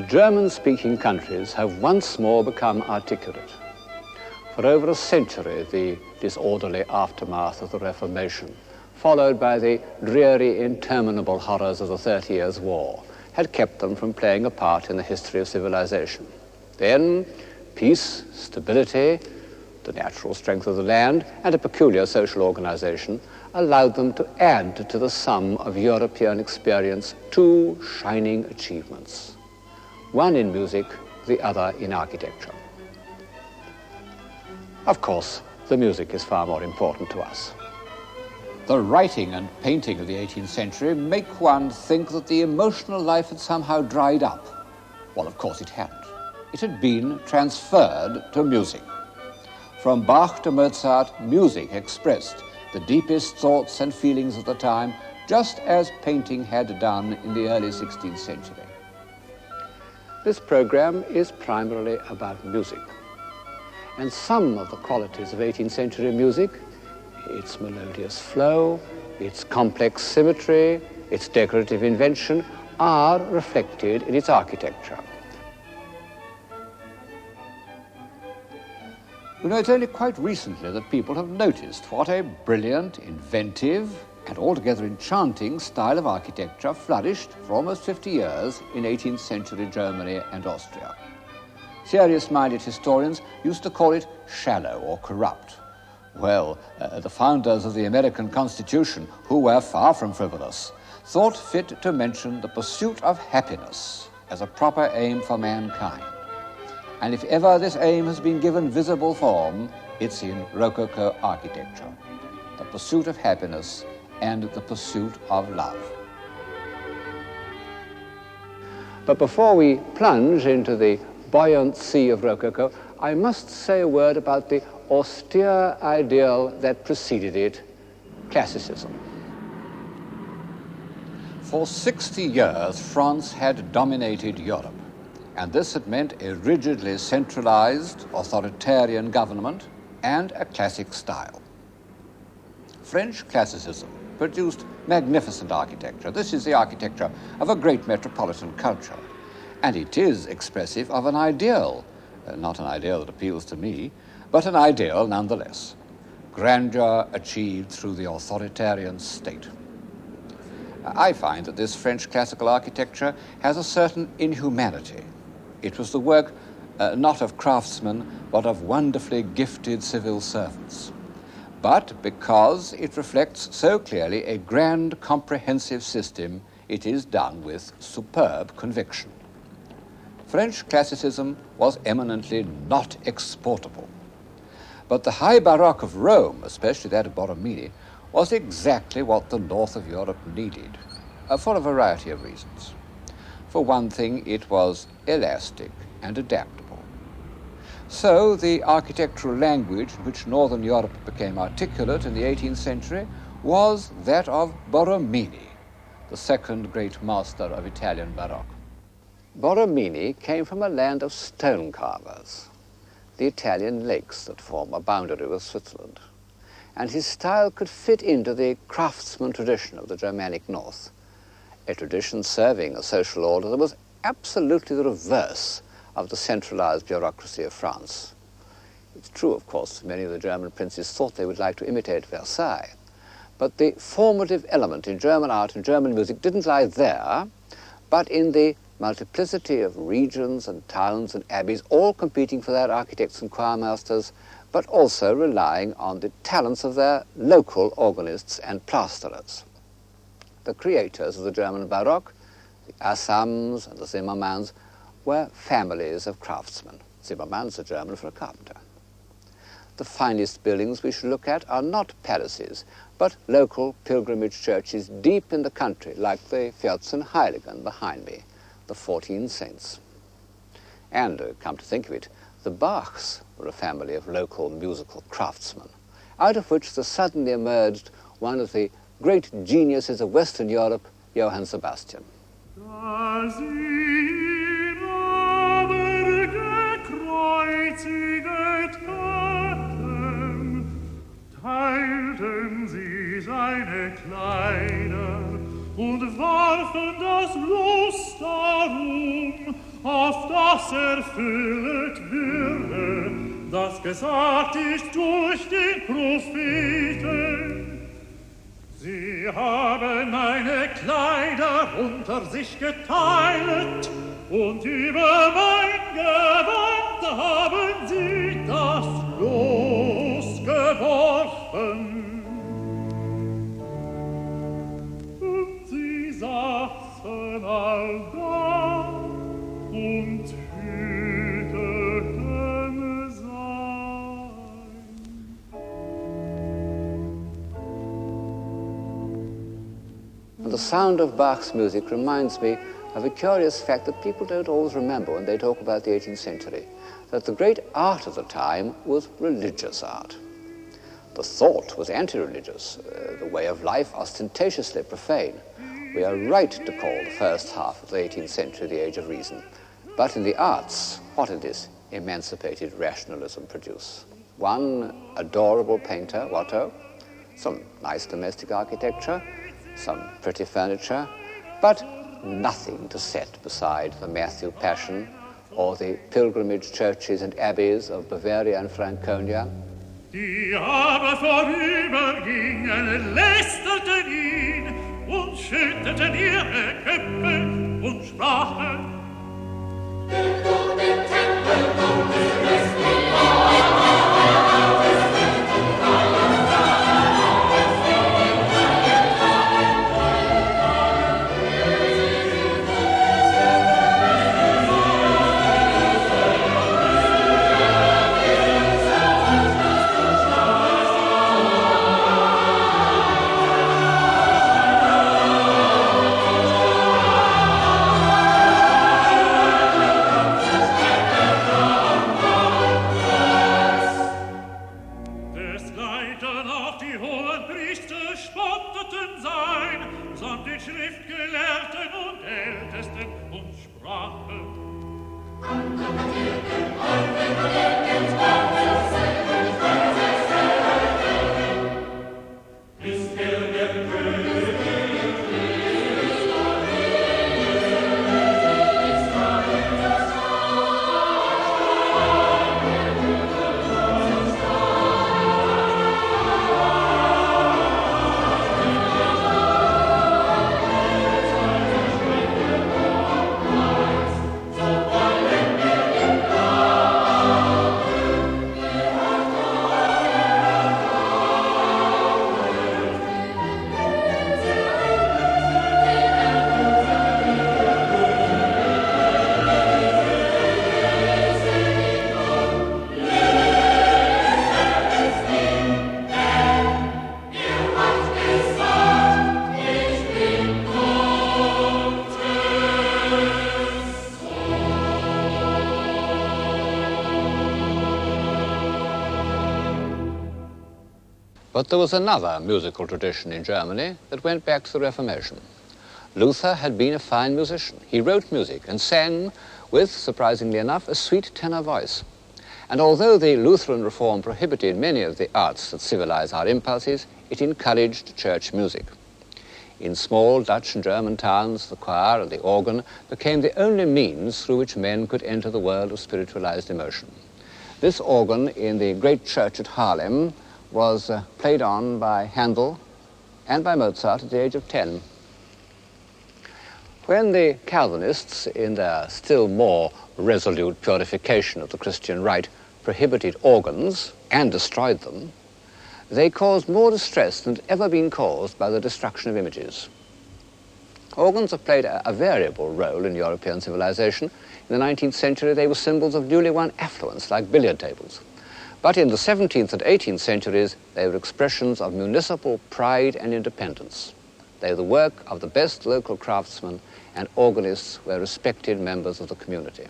German-speaking countries have once more become articulate. For over a century, the disorderly aftermath of the Reformation, followed by the dreary, interminable horrors of the 30 Years' War, had kept them from playing a part in the history of civilization. Then, peace, stability, the natural strength of the land, and a peculiar social organization allowed them to add to the sum of European experience two shining achievements, one in music, the other in architecture. Of course, the music is far more important to us. The writing and painting of the 18th century make one think that the emotional life had somehow dried up. Well, of course it hadn't. It had been transferred to music. From Bach to Mozart, music expressed the deepest thoughts and feelings of the time, just as painting had done in the early 16th century. This program is primarily about music. And some of the qualities of 18th century music, its melodious flow, its complex symmetry, its decorative invention, are reflected in its architecture. You know, it's only quite recently that people have noticed what a brilliant, inventive, and altogether enchanting style of architecture flourished for almost 50 years in 18th century Germany and Austria. Serious-minded historians used to call it shallow or corrupt. Well, the founders of the American Constitution, who were far from frivolous, thought fit to mention the pursuit of happiness as a proper aim for mankind. And if ever this aim has been given visible form, it's in Rococo architecture, the pursuit of happiness and the pursuit of love. But before we plunge into the buoyant sea of Rococo, I must say a word about the austere ideal that preceded it, classicism. For 60 years, France had dominated Europe, and this had meant a rigidly centralized, authoritarian government and a classic style. French classicism produced magnificent architecture. This is the architecture of a great metropolitan culture, and it is expressive of an ideal, not an ideal that appeals to me, but an ideal nonetheless. Grandeur achieved through the authoritarian state. I find that this French classical architecture has a certain inhumanity. It was the work not of craftsmen, but of wonderfully gifted civil servants. But because it reflects so clearly a grand, comprehensive system, it is done with superb conviction. French classicism was eminently not exportable. But the high Baroque of Rome, especially that of Borromini, was exactly what the north of Europe needed, for a variety of reasons. For one thing, it was elastic and adaptable. So the architectural language in which northern Europe became articulate in the 18th century was that of Borromini, the second great master of Italian Baroque. Borromini came from a land of stone carvers, the Italian lakes that form a boundary with Switzerland, and his style could fit into the craftsman tradition of the Germanic north, a tradition serving a social order that was absolutely the reverse of the centralized bureaucracy of France. It's true, of course, many of the German princes thought they would like to imitate Versailles, but the formative element in German art and German music didn't lie there, but in the multiplicity of regions and towns and abbeys, all competing for their architects and choirmasters, but also relying on the talents of their local organists and plasterers. The creators of the German Baroque, the Assams and the Zimmermanns, were families of craftsmen. Zimmermann's a German for a carpenter. The finest buildings we should look at are not palaces, but local pilgrimage churches deep in the country, like the Vierzehnheiligen behind me, the 14 saints. And, come to think of it, the Bachs were a family of local musical craftsmen, out of which there suddenly emerged one of the great geniuses of Western Europe, Johann Sebastian. Teilten sie seine Kleider und warfen das Los darum, auf das erfüllet würde, das gesagt ist durch den Propheten. Sie haben meine Kleider unter sich geteilt, und über mein Gewand haben sie das Los geworfen. Und sie saßen all da und hüteten sein. And the sound of Bach's music reminds me of a curious fact that people don't always remember when they talk about the 18th century, that the great art of the time was religious art. The thought was anti-religious, the way of life ostentatiously profane. We are right to call the first half of the 18th century the Age of Reason. But in the arts, what did this emancipated rationalism produce? One adorable painter, Watteau, some nice domestic architecture, some pretty furniture, but nothing to set beside the Matthew Passion or the pilgrimage churches and abbeys of Bavaria and Franconia. Die aber vorübergingen, lästerten ihn und schütteten ihre Köpfe und sprachen: Bildung im Tempel Gottes ist die Schriftgelehrten und Ältesten und sprachen: But there was another musical tradition in Germany that went back to the Reformation. Luther had been a fine musician. He wrote music and sang with, surprisingly enough, a sweet tenor voice. And although the Lutheran reform prohibited many of the arts that civilize our impulses, it encouraged church music. In small Dutch and German towns, the choir and the organ became the only means through which men could enter the world of spiritualized emotion. This organ in the great church at Haarlem was played on by Handel and by Mozart at the age of 10. When the Calvinists, in their still more resolute purification of the Christian rite, prohibited organs and destroyed them, they caused more distress than had ever been caused by the destruction of images. Organs have played a variable role in European civilization. In the 19th century, they were symbols of newly won affluence, like billiard tables. But in the 17th and 18th centuries, they were expressions of municipal pride and independence. They were the work of the best local craftsmen, and organists were respected members of the community.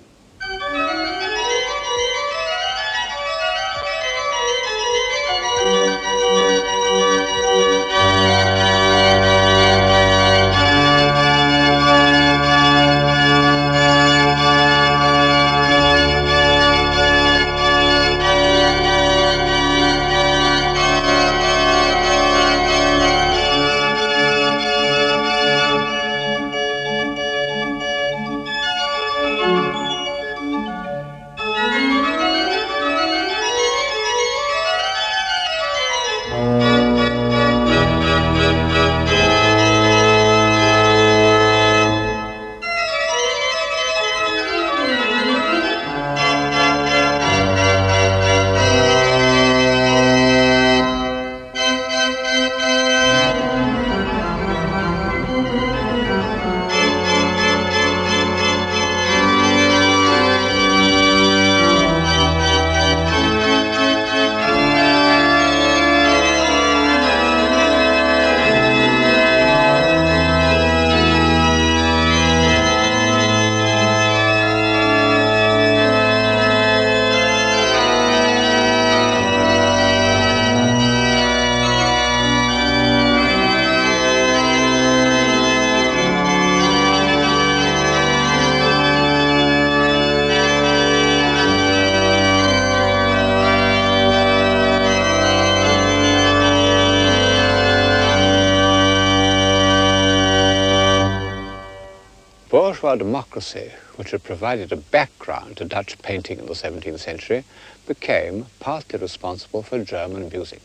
bourgeois democracy, which had provided a background to Dutch painting in the 17th century, became partly responsible for German music.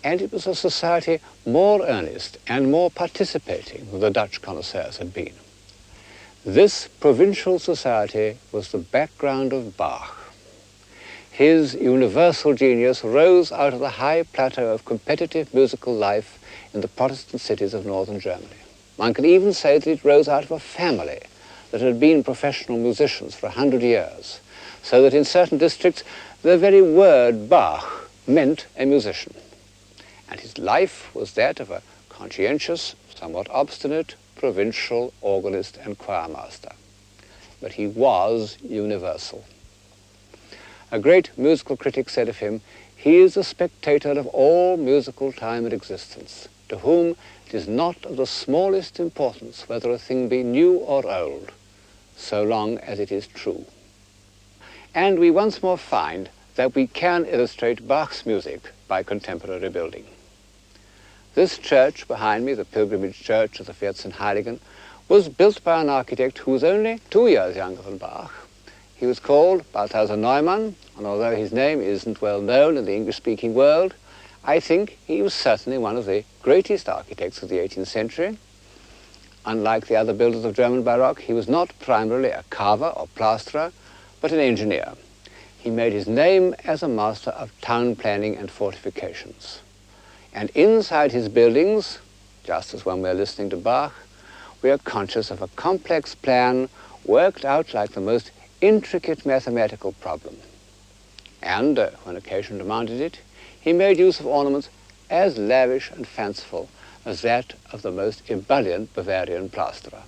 And it was a society more earnest and more participating than the Dutch connoisseurs had been. This provincial society was the background of Bach. His universal genius rose out of the high plateau of competitive musical life in the Protestant cities of northern Germany. One can even say that it rose out of a family that had been professional musicians for 100 years, so that in certain districts the very word Bach meant a musician. And his life was that of a conscientious, somewhat obstinate, provincial organist and choirmaster. But he was universal. A great musical critic said of him, "He is a spectator of all musical time and existence, to whom it is not of the smallest importance whether a thing be new or old, so long as it is true." And we once more find that we can illustrate Bach's music by contemporary building. This church behind me, the pilgrimage church of the Vierzehnheiligen, was built by an architect who was only 2 years younger than Bach. He was called Balthasar Neumann, and although his name isn't well known in the English-speaking world, I think he was certainly one of the greatest architects of the 18th century. Unlike the other builders of German Baroque, he was not primarily a carver or plasterer, but an engineer. He made his name as a master of town planning and fortifications. And inside his buildings, just as when we're listening to Bach, we are conscious of a complex plan worked out like the most intricate mathematical problem. And, when occasion demanded it, he made use of ornaments as lavish and fanciful as that of the most ebullient Bavarian plasterer.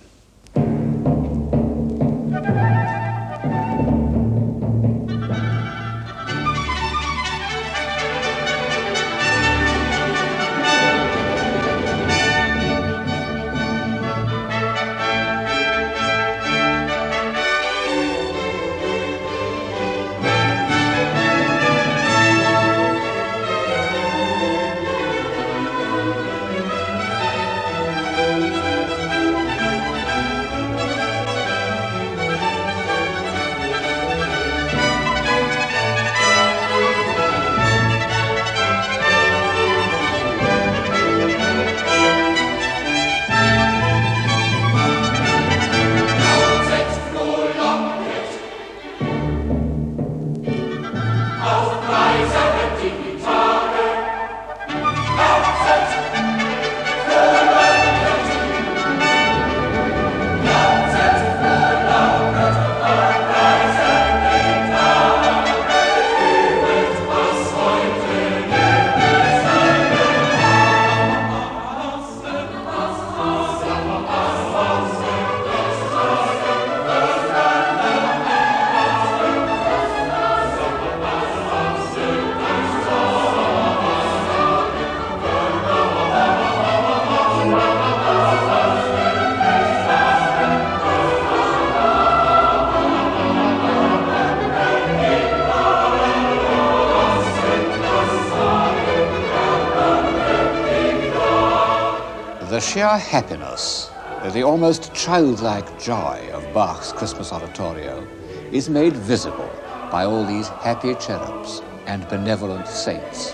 The sheer happiness, the almost childlike joy of Bach's Christmas oratorio is made visible by all these happy cherubs and benevolent saints.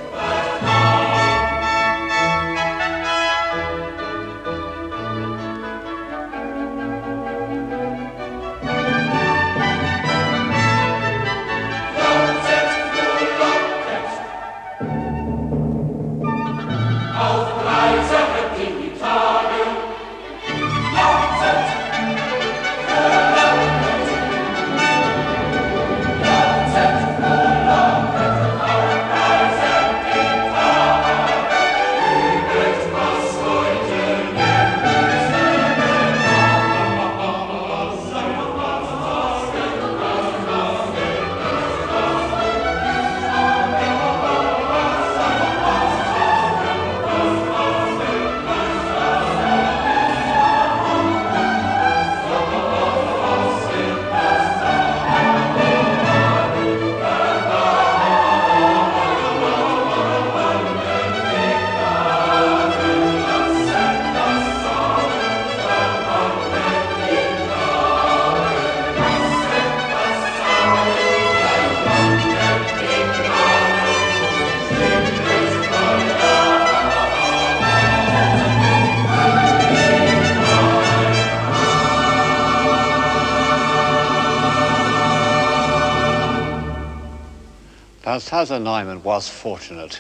Balthasar Neumann was fortunate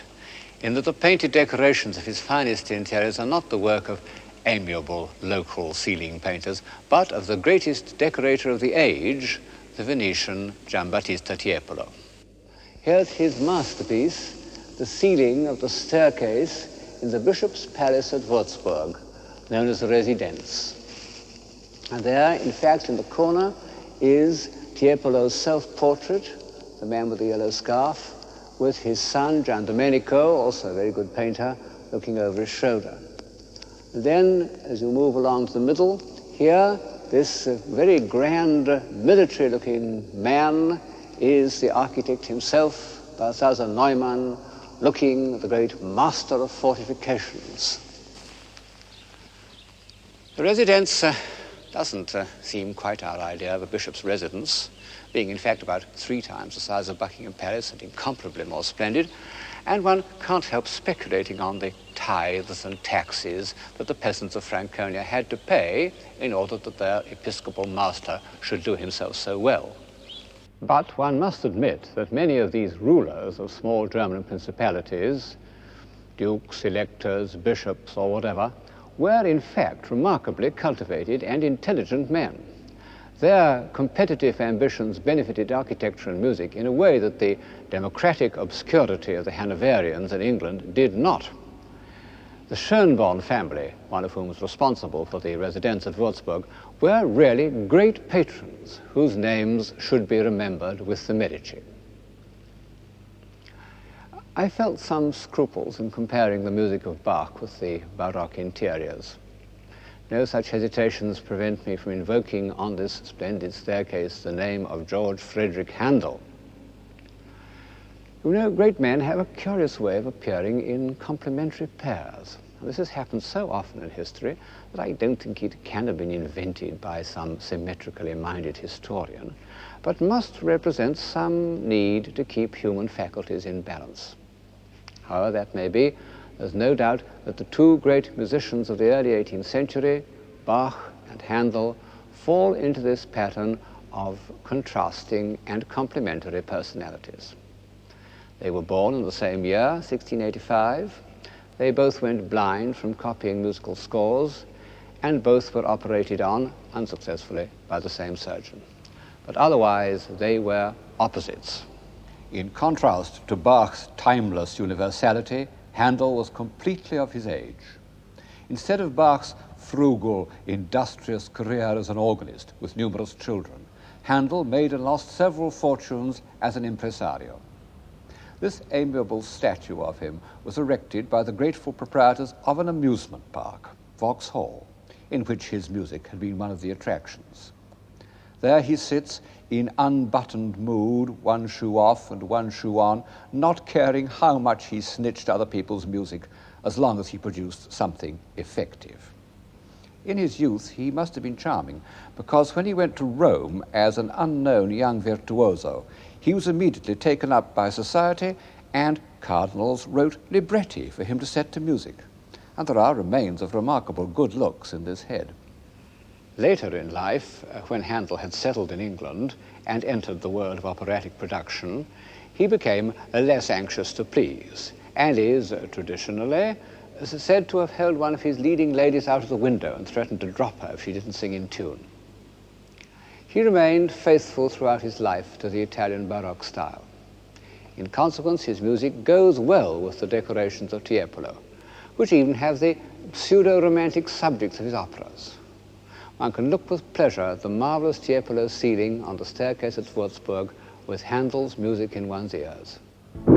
in that the painted decorations of his finest interiors are not the work of amiable local ceiling painters, but of the greatest decorator of the age, the Venetian Giambattista Tiepolo. Here's his masterpiece, the ceiling of the staircase in the Bishop's Palace at Würzburg, known as the Residence. And there, in fact, in the corner, is Tiepolo's self-portrait, the man with the yellow scarf, with his son, Gian Domenico, also a very good painter, looking over his shoulder. And then, as you move along to the middle, here, this very grand military-looking man is the architect himself, Balthasar Neumann, looking at the great master of fortifications. The Residence doesn't seem quite our idea of a bishop's residence, being in fact about 3 times the size of Buckingham Palace and incomparably more splendid, and one can't help speculating on the tithes and taxes that the peasants of Franconia had to pay in order that their episcopal master should do himself so well. But one must admit that many of these rulers of small German principalities, dukes, electors, bishops, or whatever, were in fact remarkably cultivated and intelligent men. Their competitive ambitions benefited architecture and music in a way that the democratic obscurity of the Hanoverians in England did not. The Schönborn family, one of whom was responsible for the residence at Würzburg, were really great patrons whose names should be remembered with the Medici. I felt some scruples in comparing the music of Bach with the Baroque interiors. No such hesitations prevent me from invoking on this splendid staircase the name of George Friedrich Handel. You know, great men have a curious way of appearing in complementary pairs. And this has happened so often in history that I don't think it can have been invented by some symmetrically minded historian, but must represent some need to keep human faculties in balance. However that may be, there's no doubt that the 2 great musicians of the early 18th century, Bach and Handel, fall into this pattern of contrasting and complementary personalities. They were born in the same year, 1685. They both went blind from copying musical scores, and both were operated on, unsuccessfully, by the same surgeon. But otherwise, they were opposites. In contrast to Bach's timeless universality, Handel was completely of his age. Instead of Bach's frugal, industrious career as an organist with numerous children, Handel made and lost several fortunes as an impresario. This amiable statue of him was erected by the grateful proprietors of an amusement park, Vauxhall, in which his music had been one of the attractions. There he sits in unbuttoned mood, one shoe off and one shoe on, not caring how much he snitched other people's music, as long as he produced something effective. In his youth, he must have been charming, because when he went to Rome as an unknown young virtuoso, he was immediately taken up by society, and cardinals wrote libretti for him to set to music. And there are remains of remarkable good looks in this head. Later in life, when Handel had settled in England and entered the world of operatic production, he became less anxious to please, and is traditionally said to have held one of his leading ladies out of the window and threatened to drop her if she didn't sing in tune. He remained faithful throughout his life to the Italian Baroque style. In consequence, his music goes well with the decorations of Tiepolo, which even have the pseudo-romantic subjects of his operas. One can look with pleasure at the marvelous Tiepolo ceiling on the staircase at Würzburg with Handel's music in one's ears. Till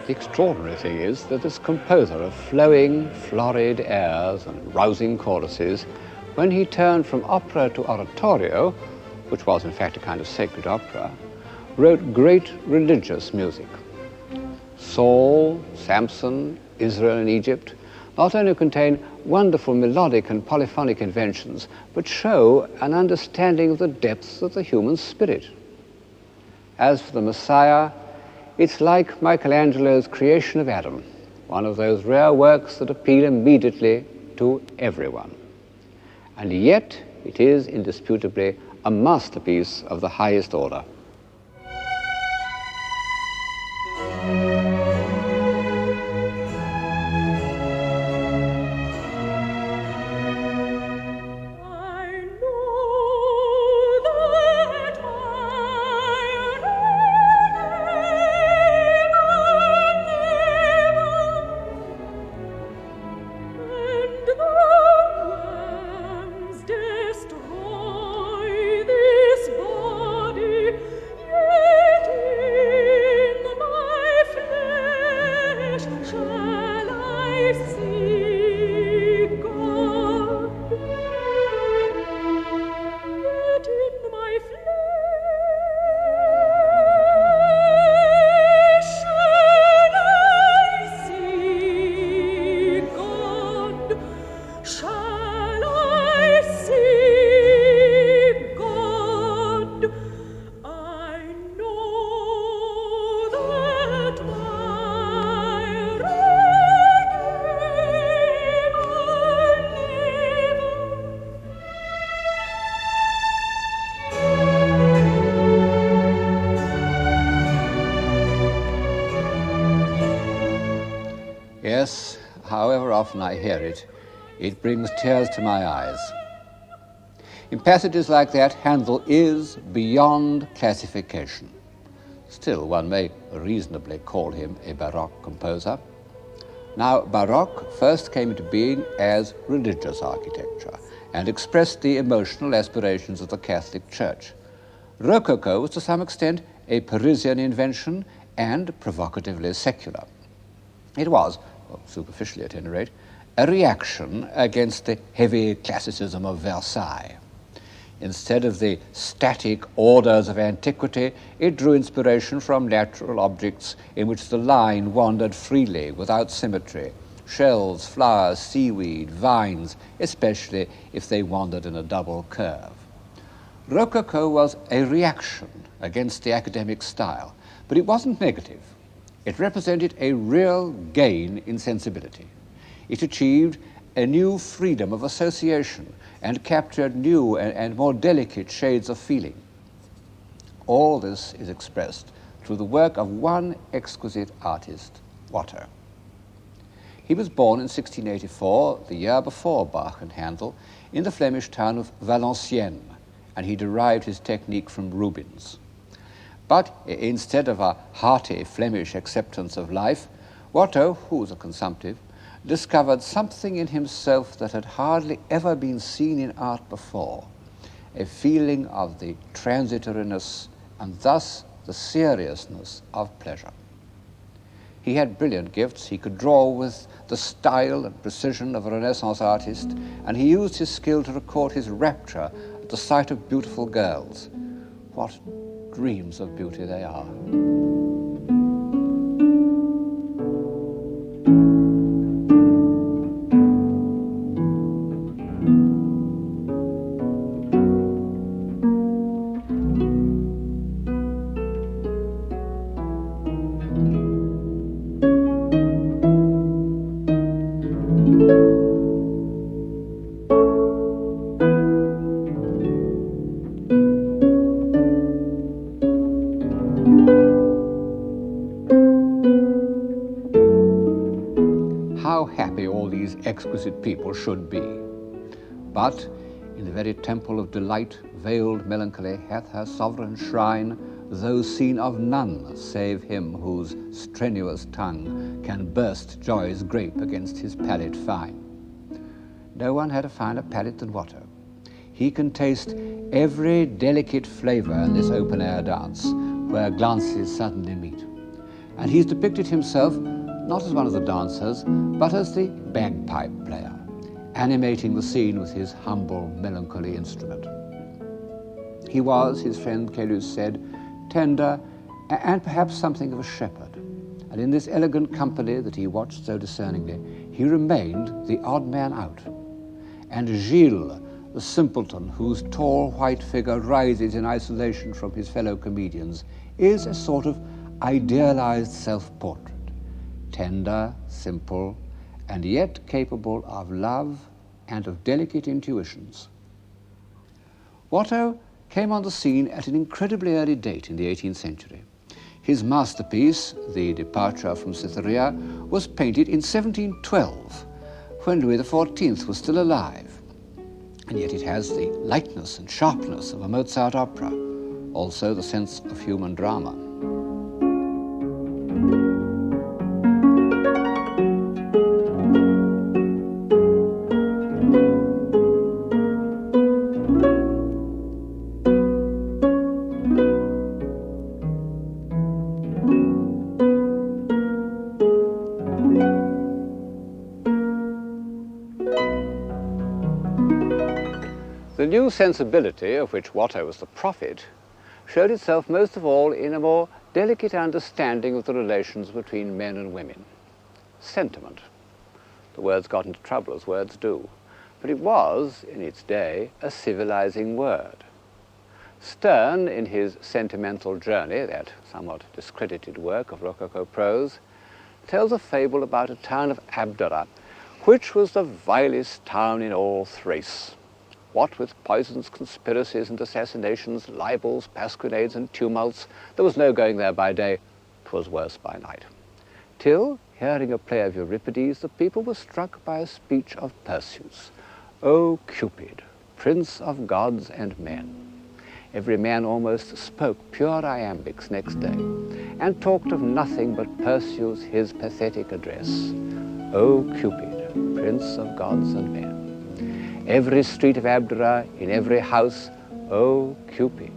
The extraordinary thing is that this composer of flowing, florid airs and rousing choruses, when he turned from opera to oratorio, which was in fact a kind of sacred opera, wrote great religious music. Saul, Samson, Israel and Egypt not only contain wonderful melodic and polyphonic inventions, but show an understanding of the depths of the human spirit. As for the Messiah, it's like Michelangelo's creation of Adam, one of those rare works that appeal immediately to everyone. And yet, it is indisputably a masterpiece of the highest order. Yes, however often I hear it, it brings tears to my eyes. In passages like that, Handel is beyond classification. Still, one may reasonably call him a Baroque composer. Now, Baroque first came into being as religious architecture and expressed the emotional aspirations of the Catholic Church. Rococo was to some extent a Parisian invention and provocatively secular. It was, well, superficially at any rate, a reaction against the heavy classicism of Versailles. Instead of the static orders of antiquity, it drew inspiration from natural objects in which the line wandered freely, without symmetry. Shells, flowers, seaweed, vines, especially if they wandered in a double curve. Rococo was a reaction against the academic style, but it wasn't negative. It represented a real gain in sensibility. It achieved a new freedom of association and captured new and more delicate shades of feeling. All this is expressed through the work of one exquisite artist, Watteau. He was born in 1684, the year before Bach and Handel, in the Flemish town of Valenciennes, and he derived his technique from Rubens. But instead of a hearty Flemish acceptance of life, Watteau, who was a consumptive, discovered something in himself that had hardly ever been seen in art before, a feeling of the transitoriness and thus the seriousness of pleasure. He had brilliant gifts. He could draw with the style and precision of a Renaissance artist, and he used his skill to record his rapture at the sight of beautiful girls. What dreams of beauty they are. How happy all these exquisite people should be. But in the very temple of delight, veiled melancholy hath her sovereign shrine, though seen of none save him whose strenuous tongue can burst joy's grape against his palate fine. No one had a finer palate than Watteau. He can taste every delicate flavor in this open-air dance, where glances suddenly meet. and he's depicted himself not as one of the dancers, but as the bagpipe player, animating the scene with his humble, melancholy instrument. He was, his friend Caylus said, tender and perhaps something of a shepherd, and in this elegant company that he watched so discerningly, he remained the odd man out. And Gilles, the simpleton whose tall white figure rises in isolation from his fellow comedians, is a sort of idealized self-portrait, tender, simple, and yet capable of love and of delicate intuitions. Watteau came on the scene at an incredibly early date in the 18th century. His masterpiece, The Departure from Cytherea, was painted in 1712, when Louis XIV was still alive. And yet it has the lightness and sharpness of a Mozart opera, also the sense of human drama. The new sensibility of which Watteau was the prophet showed itself most of all in a more delicate understanding of the relations between men and women. Sentiment. The words got into trouble, as words do, but it was, in its day, a civilizing word. Sterne, in his Sentimental Journey, that somewhat discredited work of Rococo prose, tells a fable about a town of Abdera, which was the vilest town in all Thrace. What with poisons, conspiracies and assassinations, libels, pasquinades and tumults, there was no going there by day, 'twas worse by night. Till, hearing a play of Euripides, the people were struck by a speech of Perseus. O Cupid, prince of gods and men. Every man almost spoke pure iambics next day, and talked of nothing but Perseus, his pathetic address. O Cupid, prince of gods and men. Every street of Abdera, in every house, O Cupid,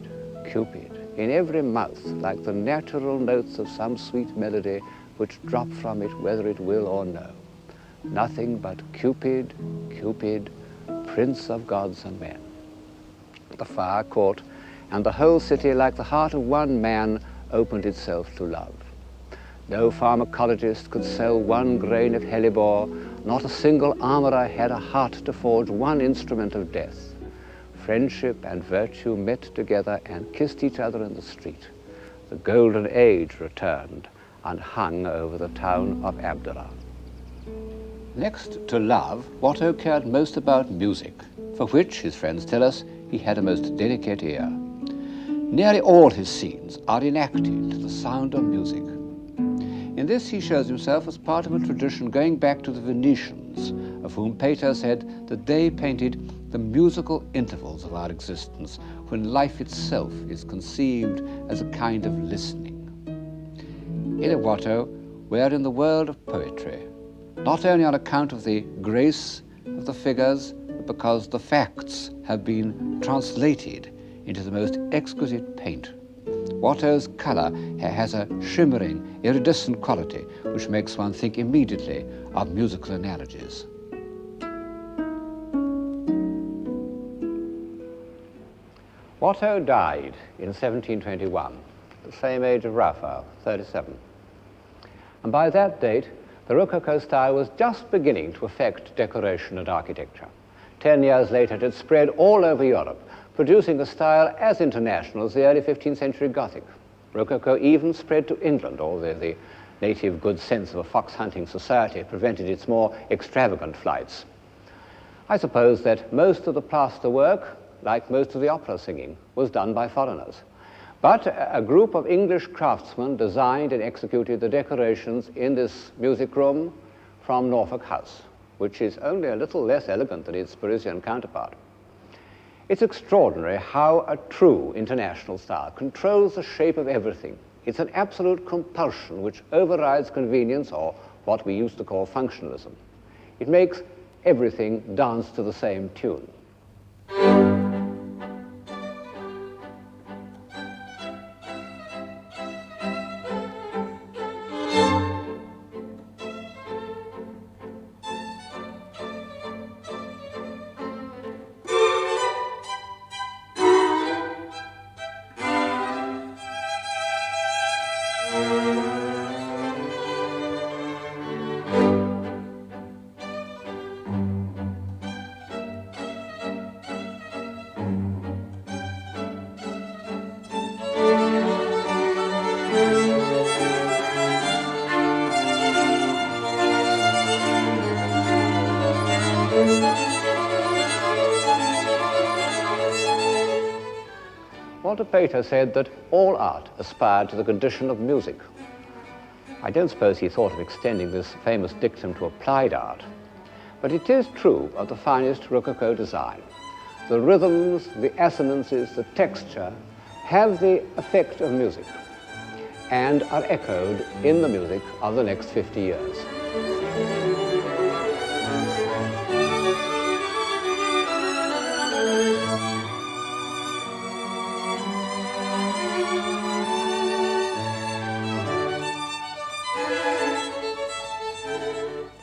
Cupid, in every mouth, like the natural notes of some sweet melody which drop from it whether it will or no. Nothing but Cupid, Cupid, prince of gods and men. The fire caught, and the whole city, like the heart of one man, opened itself to love. No pharmacologist could sell one grain of hellebore, not a single armorer had a heart to forge one instrument of death. Friendship and virtue met together and kissed each other in the street. The golden age returned and hung over the town of Abdera. Next to love, Watteau cared most about music, for which, his friends tell us, he had a most delicate ear. Nearly all his scenes are enacted to the sound of music. In this he shows himself as part of a tradition going back to the Venetians, of whom Pater said that they painted the musical intervals of our existence, when life itself is conceived as a kind of listening. In a Watteau, we are in the world of poetry, not only on account of the grace of the figures, but because the facts have been translated into the most exquisite paint. Watteau's colour has a shimmering, iridescent quality which makes one think immediately of musical analogies. Watteau died in 1721, the same age of Raphael, 37. And by that date, the Rococo style was just beginning to affect decoration and architecture. 10 years later, it had spread all over Europe, producing a style as international as the early 15th century Gothic. Rococo even spread to England, although the native good sense of a fox-hunting society prevented its more extravagant flights. I suppose that most of the plaster work, like most of the opera singing, was done by foreigners. But a group of English craftsmen designed and executed the decorations in this music room from Norfolk House, which is only a little less elegant than its Parisian counterpart. It's extraordinary how a true international style controls the shape of everything. It's an absolute compulsion which overrides convenience, or what we used to call functionalism. It makes everything dance to the same tune. Pater said that all art aspired to the condition of music. I don't suppose he thought of extending this famous dictum to applied art, but it is true of the finest Rococo design. The rhythms, the assonances, the texture have the effect of music and are echoed in the music of the next 50 years.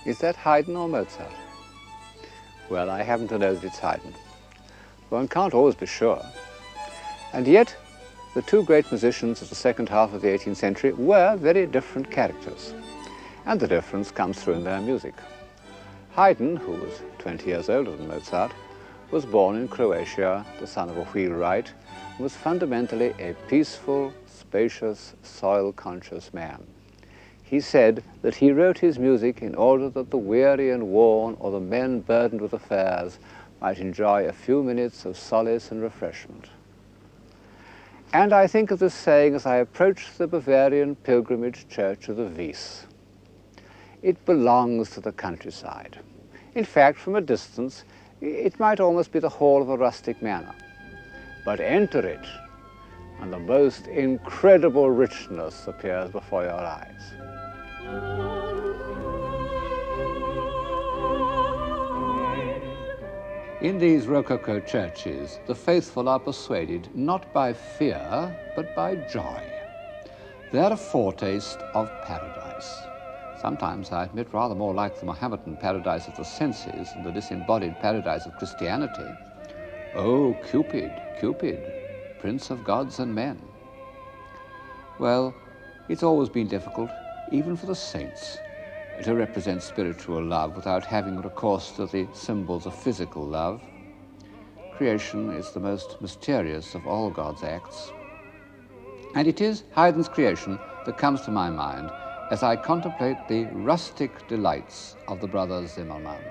Is that Haydn or Mozart? Well, I happen to know that it's Haydn. One can't always be sure. And yet, the two great musicians of the second half of the 18th century were very different characters. And the difference comes through in their music. Haydn, who was 20 years older than Mozart, was born in Croatia, the son of a wheelwright, and was fundamentally a peaceful, spacious, soil-conscious man. He said that he wrote his music in order that the weary and worn or the men burdened with affairs might enjoy a few minutes of solace and refreshment. And I think of this saying as I approach the Bavarian pilgrimage church of the Wies. It belongs to the countryside. In fact, from a distance, it might almost be the hall of a rustic manor. But enter it, and the most incredible richness appears before your eyes. In these Rococo churches, the faithful are persuaded not by fear, but by joy. They're a foretaste of paradise. Sometimes, I admit, rather more like the Mohammedan paradise of the senses than the disembodied paradise of Christianity. Oh, Cupid, Cupid, prince of gods and men. Well, it's always been difficult, even for the saints, to represent spiritual love without having recourse to the symbols of physical love. Creation is the most mysterious of all God's acts. And it is Haydn's creation that comes to my mind as I contemplate the rustic delights of the brothers Zimmermann.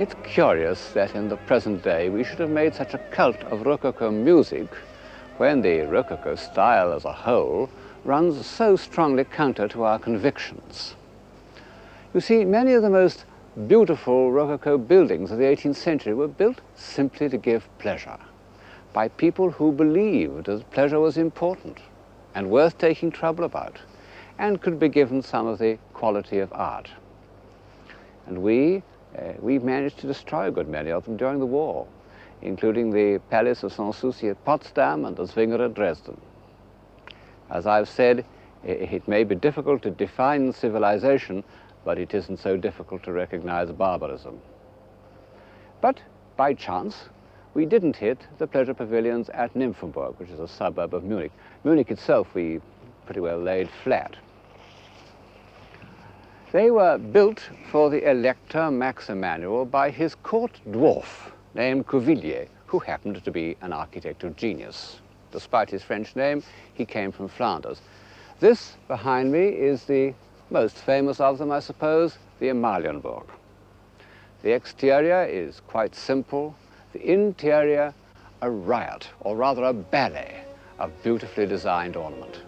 It's curious that in the present day we should have made such a cult of Rococo music when the Rococo style as a whole runs so strongly counter to our convictions. You see, many of the most beautiful Rococo buildings of the 18th century were built simply to give pleasure by people who believed that pleasure was important and worth taking trouble about and could be given some of the quality of art. And we've managed to destroy a good many of them during the war, including the Palace of Sanssouci at Potsdam and the Zwinger at Dresden. As I've said, it may be difficult to define civilization, but it isn't so difficult to recognize barbarism. But by chance, we didn't hit the pleasure pavilions at Nymphenburg, which is a suburb of Munich. Munich itself we pretty well laid flat. They were built for the Elector Max Emanuel by his court dwarf named Cuvillier, who happened to be an architect of genius. Despite his French name, he came from Flanders. This behind me is the most famous of them, I suppose, the Amalienburg. The exterior is quite simple. The interior a riot, or rather a ballet of beautifully designed ornament.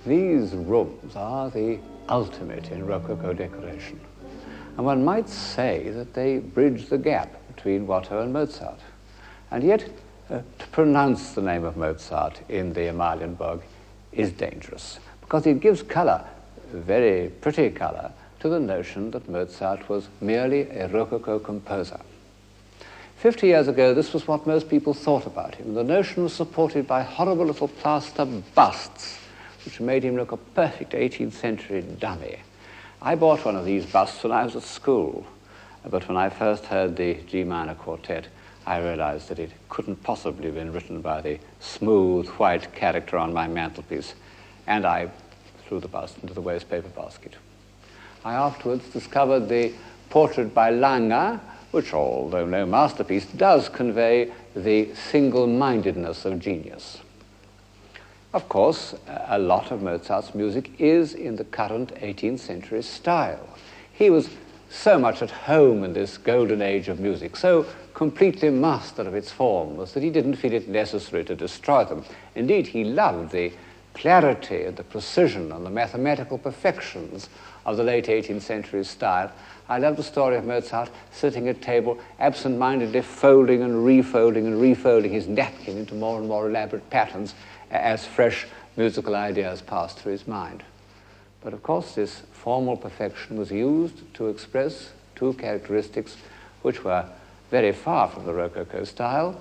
These rooms are the ultimate in Rococo decoration. And one might say that they bridge the gap between Watteau and Mozart. And yet, to pronounce the name of Mozart in the Amalienburg is dangerous, because it gives color, very pretty color, to the notion that Mozart was merely a Rococo composer. 50 years ago, this was what most people thought about him. The notion was supported by horrible little plaster busts, which made him look a perfect 18th century dummy. I bought one of these busts when I was at school, but when I first heard the G minor quartet, I realized that it couldn't possibly have been written by the smooth white character on my mantelpiece, and I threw the bust into the waste paper basket. I afterwards discovered the portrait by Lange, which, although no masterpiece, does convey the single-mindedness of genius. Of course, a lot of Mozart's music is in the current 18th century style. He was so much at home in this golden age of music, so completely master of its forms, that he didn't feel it necessary to destroy them. Indeed, he loved the clarity and the precision and the mathematical perfections of the late 18th century style. I love the story of Mozart sitting at table, absent-mindedly folding and refolding his napkin into more and more elaborate patterns as fresh musical ideas passed through his mind. But of course, this formal perfection was used to express two characteristics which were very far from the Rococo style.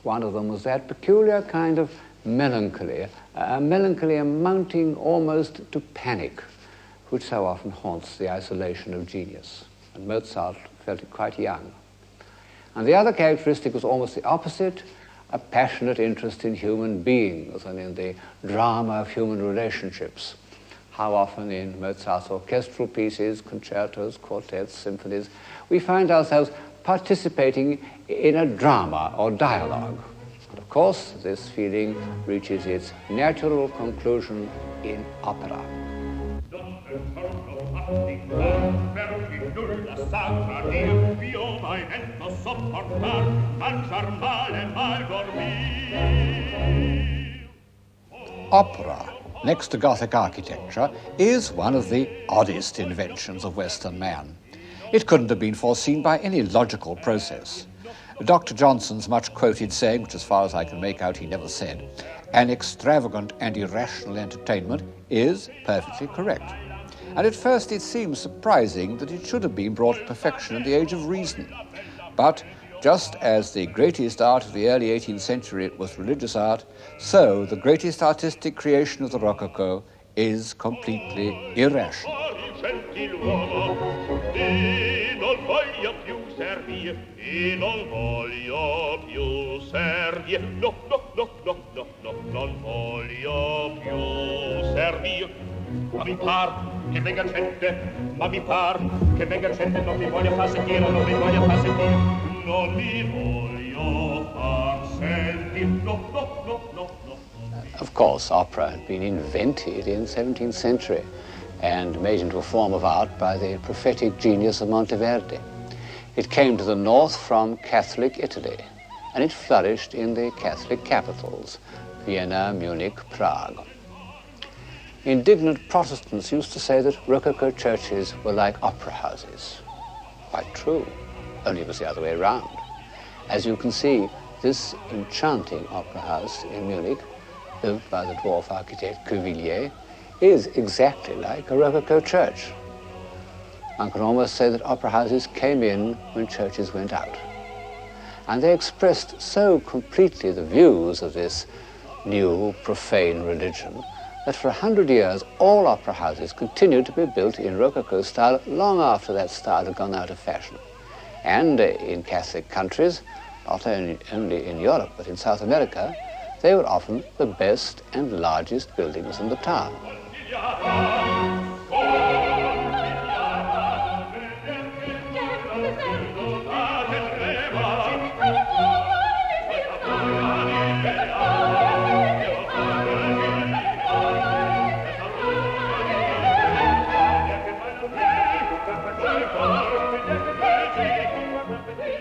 One of them was that peculiar kind of melancholy, a melancholy amounting almost to panic, which so often haunts the isolation of genius. And Mozart felt it quite young. And the other characteristic was almost the opposite, a passionate interest in human beings and in the drama of human relationships. How often in Mozart's orchestral pieces, concertos, quartets, symphonies, we find ourselves participating in a drama or dialogue. And of course, this feeling reaches its natural conclusion in opera. Opera, next to Gothic architecture, is one of the oddest inventions of Western man. It couldn't have been foreseen by any logical process. Dr. Johnson's much-quoted saying, which as far as I can make out he never said, "An extravagant and irrational entertainment," is perfectly correct. And at first it seems surprising that it should have been brought to perfection in the age of reason. But just as the greatest art of the early 18th century was religious art, so the greatest artistic creation of the Rococo is completely irrational. gentiluomo, e non voglio più servir, e non voglio più servir, no, no, no, no, no, no, non voglio più servir. Ma mi par che venga gente, ma mi par che venga gente, non mi voglio far sentire, non mi voglio far sentire, non mi voglio far sentire, no, no, no, no, no. Of course, opera had been invented in the 17th century and made into a form of art by the prophetic genius of Monteverdi. It came to the north from Catholic Italy, and it flourished in the Catholic capitals, Vienna, Munich, Prague. Indignant Protestants used to say that Rococo churches were like opera houses. Quite true, only it was the other way around. As you can see, this enchanting opera house in Munich, built by the dwarf architect Cuvillier, is exactly like a Rococo church. One can almost say that opera houses came in when churches went out. And they expressed so completely the views of this new profane religion that for 100 years all opera houses continued to be built in Rococo style long after that style had gone out of fashion. And in Catholic countries, not only in Europe but in South America, they were often the best and largest buildings in the town.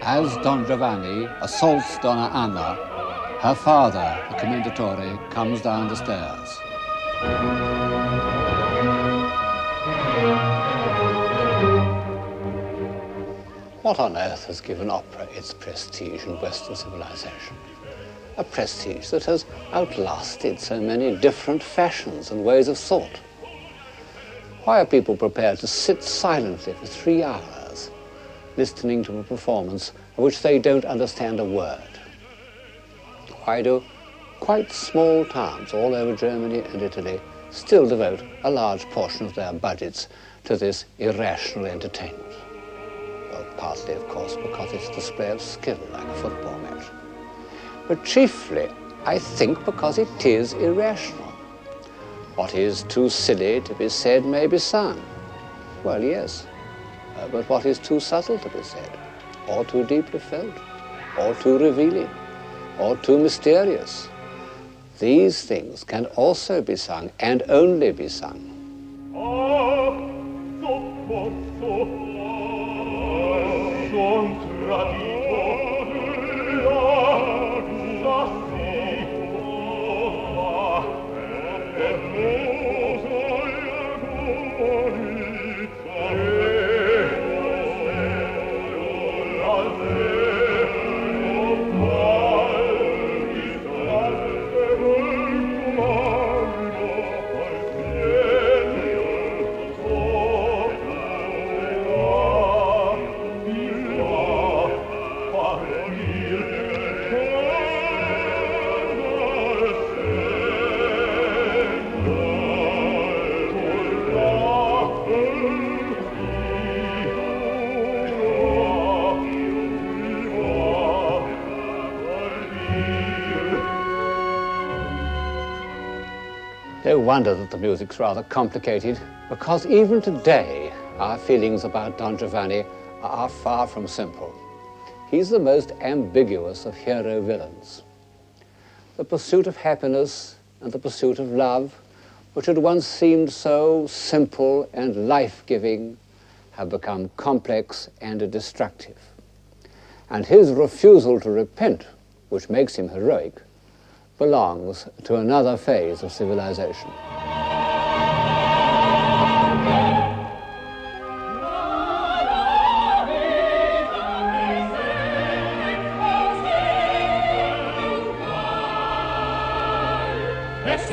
As Don Giovanni assaults Donna Anna, her father, the commendatore, comes down the stairs. What on earth has given opera its prestige in Western civilization? A prestige that has outlasted so many different fashions and ways of thought. Why are people prepared to sit silently for 3 hours, listening to a performance of which they don't understand a word? Why do quite small towns all over Germany and Italy still devote a large portion of their budgets to this irrational entertainment? Well, partly, of course, because it's a display of skill, like a football match. But chiefly, I think, because it is irrational. What is too silly to be said may be sung. Well, yes, but what is too subtle to be said, or too deeply felt, or too revealing, or too mysterious? These things can also be sung, and only be sung. No wonder that the music's rather complicated, because even today our feelings about Don Giovanni are far from simple. He's the most ambiguous of hero villains. The pursuit of happiness and the pursuit of love, which had once seemed so simple and life-giving, have become complex and destructive. And his refusal to repent, which makes him heroic, belongs to another phase of civilization. Yes,